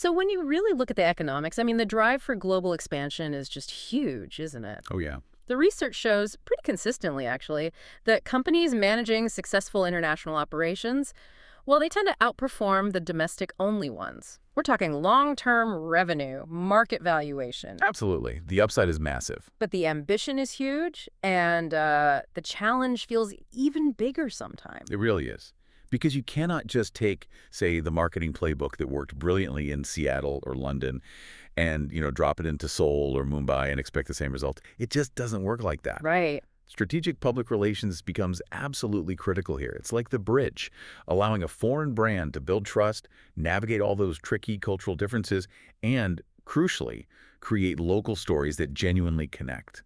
So when you really look at the economics, I mean, the drive for global expansion is just huge, isn't it? Oh, yeah. The research shows pretty consistently, actually, that companies managing successful international operations, well, they tend to outperform the domestic-only ones. We're talking long-term revenue, market valuation. Absolutely. The upside is massive. But the ambition is huge, and the challenge feels even bigger sometimes. It really is. Because you cannot just take, say, the marketing playbook that worked brilliantly in Seattle or London and, drop it into Seoul or Mumbai and expect the same result. It just doesn't work like that. Right. Strategic public relations becomes absolutely critical here. It's like the bridge, allowing a foreign brand to build trust, navigate all those tricky cultural differences, and, crucially, create local stories that genuinely connect,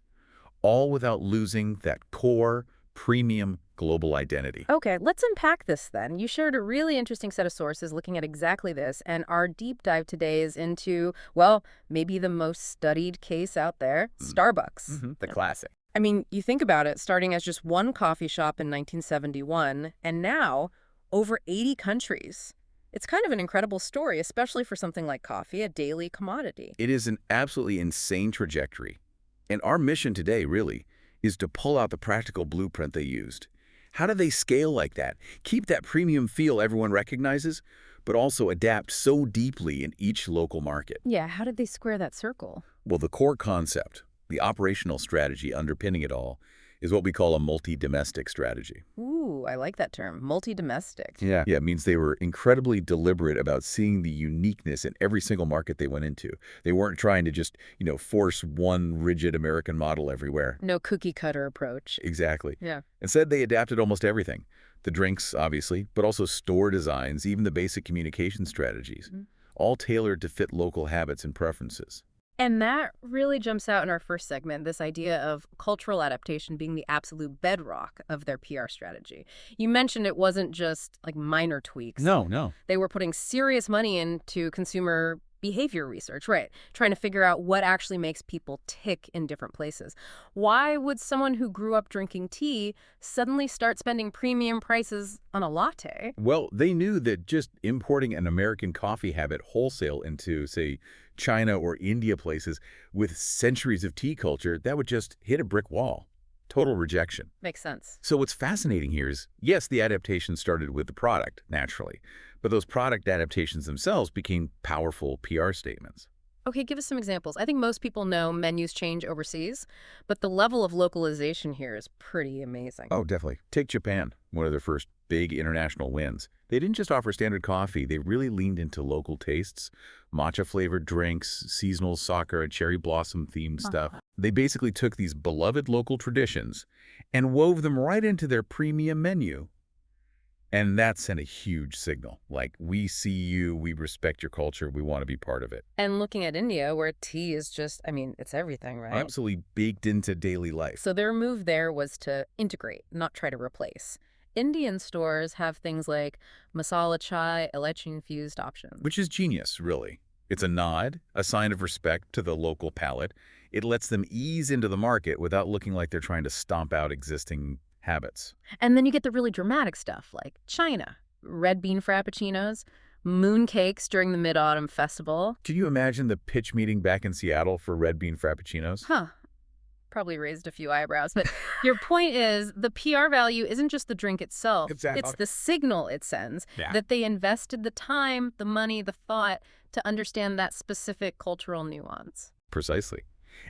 all without losing that core, premium global identity. Okay, let's unpack this then. You shared a really interesting set of sources looking at exactly this, and our deep dive today is into, well, maybe the most studied case out there, Starbucks. The classic. I mean, you think about it, starting as just one coffee shop in 1971, and now over 80 countries. It's kind of an incredible story, especially for something like coffee, a daily commodity. It is an absolutely insane trajectory. And our mission today, really, is to pull out the practical blueprint they used. How do they scale like that? Keep that premium feel everyone recognizes, but also adapt so deeply in each local market? Yeah, how did they square that circle? Well, the core concept, the operational strategy underpinning it all, is what we call a multi-domestic strategy. Ooh, I like that term, multi-domestic. Yeah, it means they were incredibly deliberate about seeing the uniqueness in every single market they went into. They weren't trying to just, force one rigid American model everywhere. No cookie-cutter approach. Exactly. Yeah. Instead, they adapted almost everything. The drinks, obviously, but also store designs, even the basic communication strategies, all tailored to fit local habits and preferences. And that really jumps out in our first segment, this idea of cultural adaptation being the absolute bedrock of their PR strategy. You mentioned it wasn't just like minor tweaks. No. They were putting serious money into consumer behavior research, right? Trying to figure out what actually makes people tick in different places. Why would someone who grew up drinking tea suddenly start spending premium prices on a latte? Well, they knew that just importing an American coffee habit wholesale into, say, China or India places with centuries of tea culture, that would just hit a brick wall. Total rejection. Makes sense. So what's fascinating here is, yes, the adaptation started with the product, naturally, but those product adaptations themselves became powerful PR statements. Okay, give us some examples. I think most people know menus change overseas, but the level of localization here is pretty amazing. Oh, definitely. Take Japan, one of their first big international wins. They didn't just offer standard coffee, they really leaned into local tastes, matcha-flavored drinks, seasonal sakura, cherry blossom-themed stuff. They basically took these beloved local traditions and wove them right into their premium menu. And that sent a huge signal, like, we see you, we respect your culture, we want to be part of it. And looking at India, where tea is just, I mean, it's everything, right? Absolutely baked into daily life. So their move there was to integrate, not try to replace. Indian stores have things like masala chai, elaichi-infused options. Which is genius, really. It's a nod, a sign of respect to the local palate. It lets them ease into the market without looking like they're trying to stomp out existing habits. And then you get the really dramatic stuff like China, red bean frappuccinos, moon cakes during the Mid-Autumn Festival. Can you imagine the pitch meeting back in Seattle for red bean frappuccinos? Huh. Probably raised a few eyebrows. But your point is the PR value isn't just the drink itself. Exactly. It's the signal it sends that they invested the time, the money, the thought to understand that specific cultural nuance. Precisely.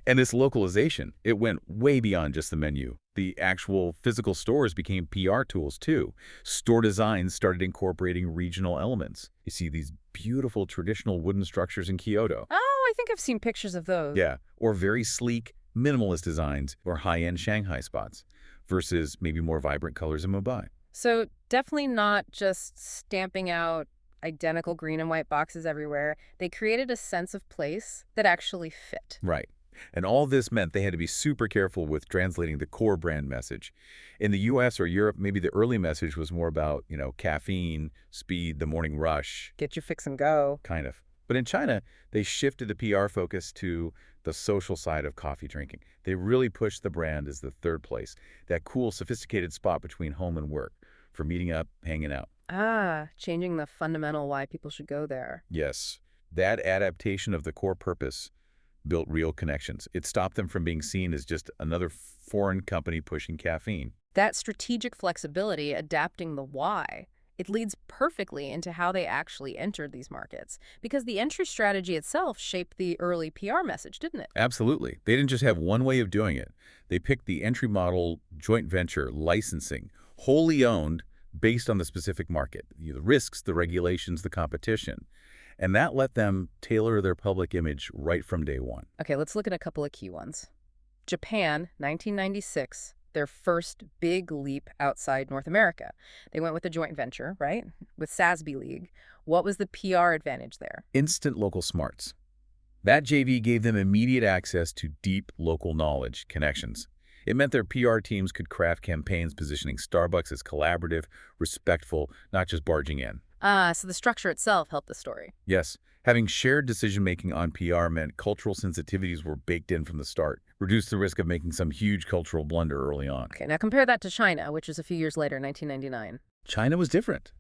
And this localization, it went way beyond just the menu. The actual physical stores became PR tools too. Store designs started incorporating regional elements. You see these beautiful traditional wooden structures in Kyoto. Oh, I think I've seen pictures of those. Yeah, or very sleek, minimalist designs or high-end Shanghai spots versus maybe more vibrant colors in Mumbai. So definitely not just stamping out identical green and white boxes everywhere. They created a sense of place that actually fit. Right. And all this meant they had to be super careful with translating the core brand message. In the US or Europe, maybe the early message was more about, caffeine, speed, the morning rush. Get your fix and go. Kind of. But in China, they shifted the PR focus to the social side of coffee drinking. They really pushed the brand as the third place, that cool, sophisticated spot between home and work for meeting up, hanging out. Changing the fundamental why people should go there. Yes. That adaptation of the core purpose built real connections. It stopped them from being seen as just another foreign company pushing caffeine. That strategic flexibility, adapting the why, it leads perfectly into how they actually entered these markets. Because the entry strategy itself shaped the early PR message, didn't it? Absolutely. They didn't just have one way of doing it. They picked the entry model, joint venture, licensing, wholly owned, based on the specific market, the risks, the regulations, the competition. And that let them tailor their public image right from day one. Okay, let's look at a couple of key ones. Japan, 1996, their first big leap outside North America. They went with a joint venture, right, with SASB League. What was the PR advantage there? Instant local smarts. That JV gave them immediate access to deep local knowledge, connections. It meant their PR teams could craft campaigns positioning Starbucks as collaborative, respectful, not just barging in. So the structure itself helped the story. Yes, having shared decision-making on PR meant cultural sensitivities were baked in from the start, reduced the risk of making some huge cultural blunder early on. Okay, now compare that to China, which is a few years later, 1999. China was different.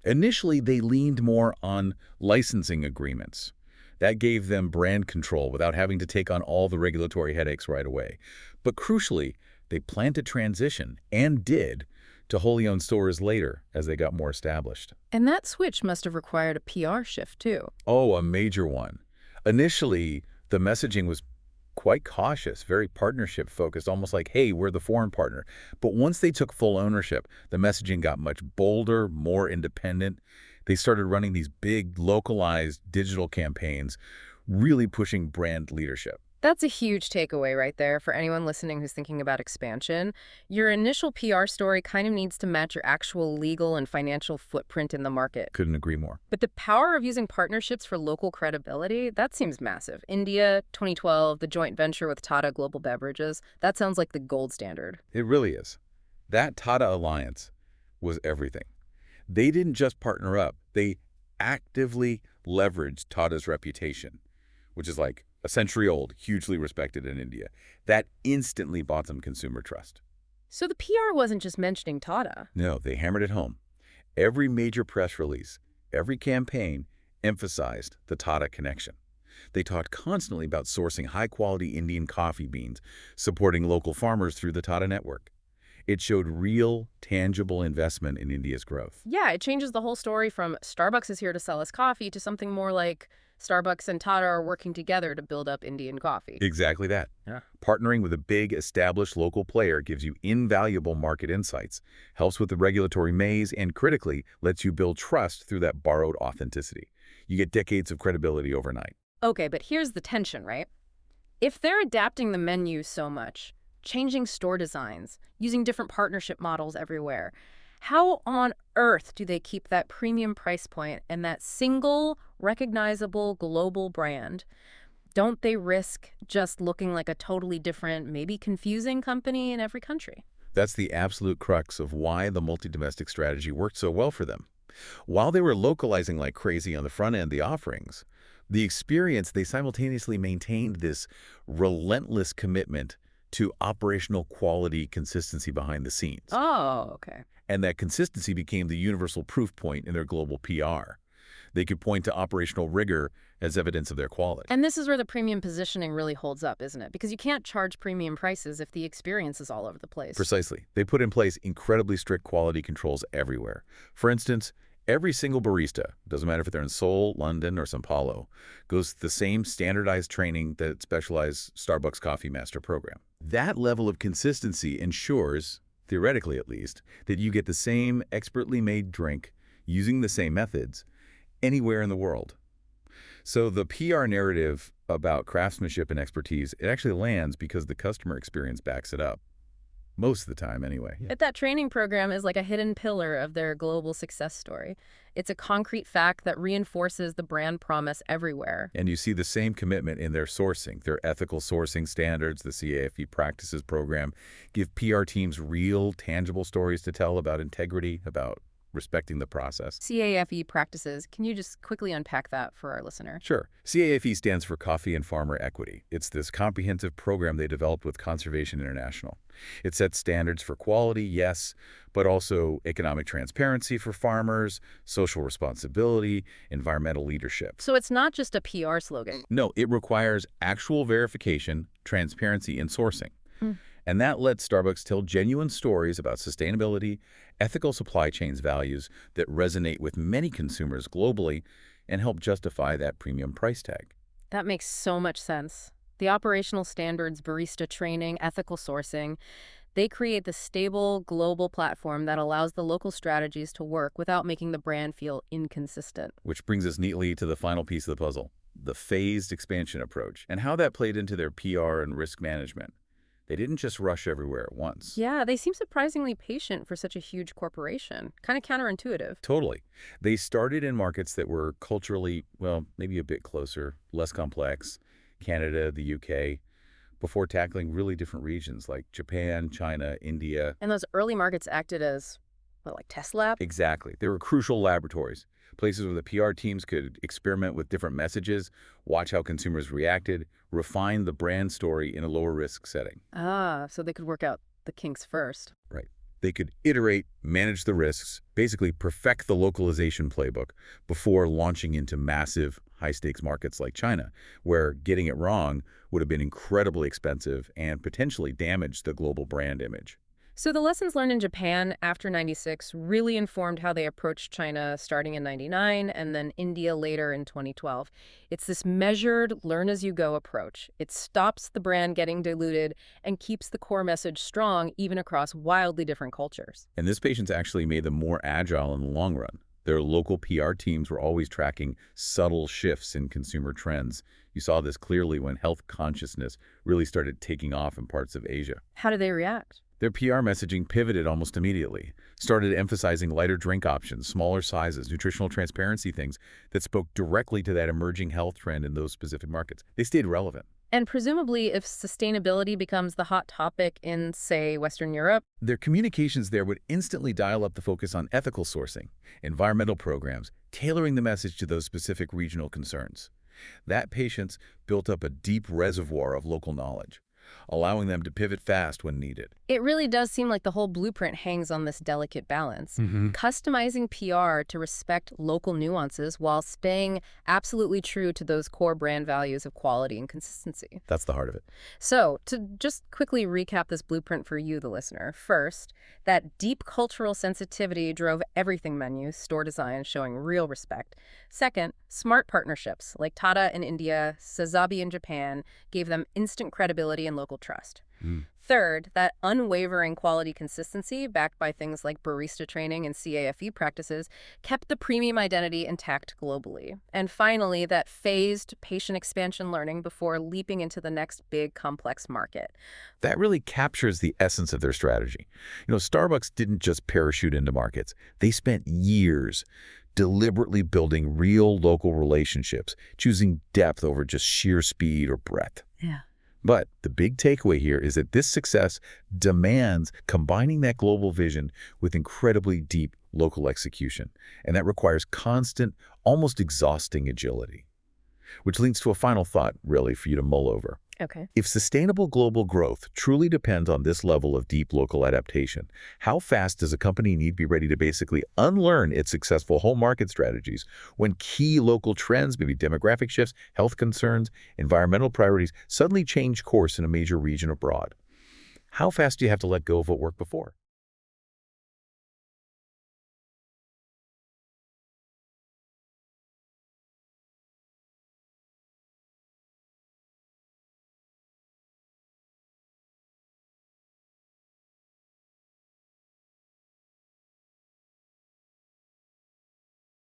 Initially, they leaned more on licensing agreements. That gave them brand control without having to take on all the regulatory headaches right away. But crucially, they planned to transition, and did, to wholly owned stores later as they got more established. And that switch must have required a PR shift, too. Oh, a major one. Initially, the messaging was quite cautious, very partnership-focused, almost like, hey, we're the foreign partner. But once they took full ownership, the messaging got much bolder, more independent. They started running these big, localized digital campaigns, really pushing brand leadership. That's a huge takeaway right there for anyone listening who's thinking about expansion. Your initial PR story kind of needs to match your actual legal and financial footprint in the market. Couldn't agree more. But the power of using partnerships for local credibility, that seems massive. India, 2012, the joint venture with Tata Global Beverages, that sounds like the gold standard. It really is. That Tata alliance was everything. They didn't just partner up. They actively leveraged Tata's reputation, which is like a century old, hugely respected in India. That instantly bought them consumer trust. So the PR wasn't just mentioning Tata. No, they hammered it home. Every major press release, every campaign emphasized the Tata connection. They talked constantly about sourcing high-quality Indian coffee beans, supporting local farmers through the Tata network. It showed real, tangible investment in India's growth. Yeah, it changes the whole story from Starbucks is here to sell us coffee to something more like Starbucks and Tata are working together to build up Indian coffee. Exactly that. Yeah. Partnering with a big, established local player gives you invaluable market insights, helps with the regulatory maze, and critically, lets you build trust through that borrowed authenticity. You get decades of credibility overnight. Okay, but here's the tension, right? If they're adapting the menu so much, changing store designs, using different partnership models everywhere, how on earth do they keep that premium price point and that single, recognizable global brand? Don't they risk just looking like a totally different, maybe confusing company in every country? That's the absolute crux of why the multi-domestic strategy worked so well for them. While they were localizing like crazy on the front end, the offerings, the experience, they simultaneously maintained this relentless commitment to operational quality consistency behind the scenes. Oh, okay. And that consistency became the universal proof point in their global PR. They could point to operational rigor as evidence of their quality. And this is where the premium positioning really holds up, isn't it? Because you can't charge premium prices if the experience is all over the place. Precisely. They put in place incredibly strict quality controls everywhere. For instance, every single barista, doesn't matter if they're in Seoul, London, or São Paulo, goes through the same standardized training that specialized Starbucks Coffee Master program. That level of consistency ensures, theoretically at least, that you get the same expertly made drink using the same methods anywhere in the world. So the PR narrative about craftsmanship and expertise, it actually lands because the customer experience backs it up. Most of the time, anyway. But that training program is like a hidden pillar of their global success story. It's a concrete fact that reinforces the brand promise everywhere. And you see the same commitment in their sourcing. Their ethical sourcing standards, the CAFE practices program, give PR teams real, tangible stories to tell about integrity, about respecting the process. CAFE practices. Can you just quickly unpack that for our listener? Sure. CAFE stands for Coffee and Farmer Equity. It's this comprehensive program they developed with Conservation International. It sets standards for quality, yes, but also economic transparency for farmers, social responsibility, environmental leadership. So it's not just a PR slogan. No, it requires actual verification, transparency in sourcing. And that lets Starbucks tell genuine stories about sustainability, ethical supply chains values that resonate with many consumers globally and help justify that premium price tag. That makes so much sense. The operational standards, barista training, ethical sourcing, they create the stable global platform that allows the local strategies to work without making the brand feel inconsistent. Which brings us neatly to the final piece of the puzzle, the phased expansion approach, and how that played into their PR and risk management. They didn't just rush everywhere at once. Yeah, they seem surprisingly patient for such a huge corporation. Kind of counterintuitive. Totally. They started in markets that were culturally, well, maybe a bit closer, less complex, Canada, the UK, before tackling really different regions like Japan, China, India. And those early markets acted as, what, like test lab? Exactly. They were crucial laboratories, places where the PR teams could experiment with different messages, watch how consumers reacted, refine the brand story in a lower risk setting. Ah, so they could work out the kinks first. Right. They could iterate, manage the risks, basically perfect the localization playbook before launching into massive, high-stakes markets like China, where getting it wrong would have been incredibly expensive and potentially damage the global brand image. So the lessons learned in Japan after 96 really informed how they approached China starting in 99 and then India later in 2012. It's this measured, learn-as-you-go approach. It stops the brand getting diluted and keeps the core message strong even across wildly different cultures. And this patience actually made them more agile in the long run. Their local PR teams were always tracking subtle shifts in consumer trends. You saw this clearly when health consciousness really started taking off in parts of Asia. How do they react? Their PR messaging pivoted almost immediately, started emphasizing lighter drink options, smaller sizes, nutritional transparency things that spoke directly to that emerging health trend in those specific markets. They stayed relevant. And presumably, if sustainability becomes the hot topic in, say, Western Europe, their communications there would instantly dial up the focus on ethical sourcing, environmental programs, tailoring the message to those specific regional concerns. That patience built up a deep reservoir of local knowledge, allowing them to pivot fast when needed. it really does seem like the whole blueprint hangs on this delicate balance. Customizing PR to respect local nuances while staying absolutely true to those core brand values of quality and consistency. That's the heart of it. So, to just quickly recap this blueprint for you, the listener. First, that deep cultural sensitivity drove everything menus, store design, showing real respect. Second, smart partnerships like Tata in India, Sazabi in Japan gave them instant credibility and local trust. Third, that unwavering quality consistency, backed by things like barista training and CAFE practices, kept the premium identity intact globally. And finally, that phased patient expansion learning before leaping into the next big complex market. That really captures the essence of their strategy. Starbucks didn't just parachute into markets. They spent years deliberately building real local relationships, choosing depth over just sheer speed or breadth. Yeah. But the big takeaway here is that this success demands combining that global vision with incredibly deep local execution. And that requires constant, almost exhausting agility. Which leads to a final thought, really, for you to mull over. Okay. If sustainable global growth truly depends on this level of deep local adaptation, how fast does a company need to be ready to basically unlearn its successful home market strategies when key local trends, maybe demographic shifts, health concerns, environmental priorities, suddenly change course in a major region abroad? How fast do you have to let go of what worked before?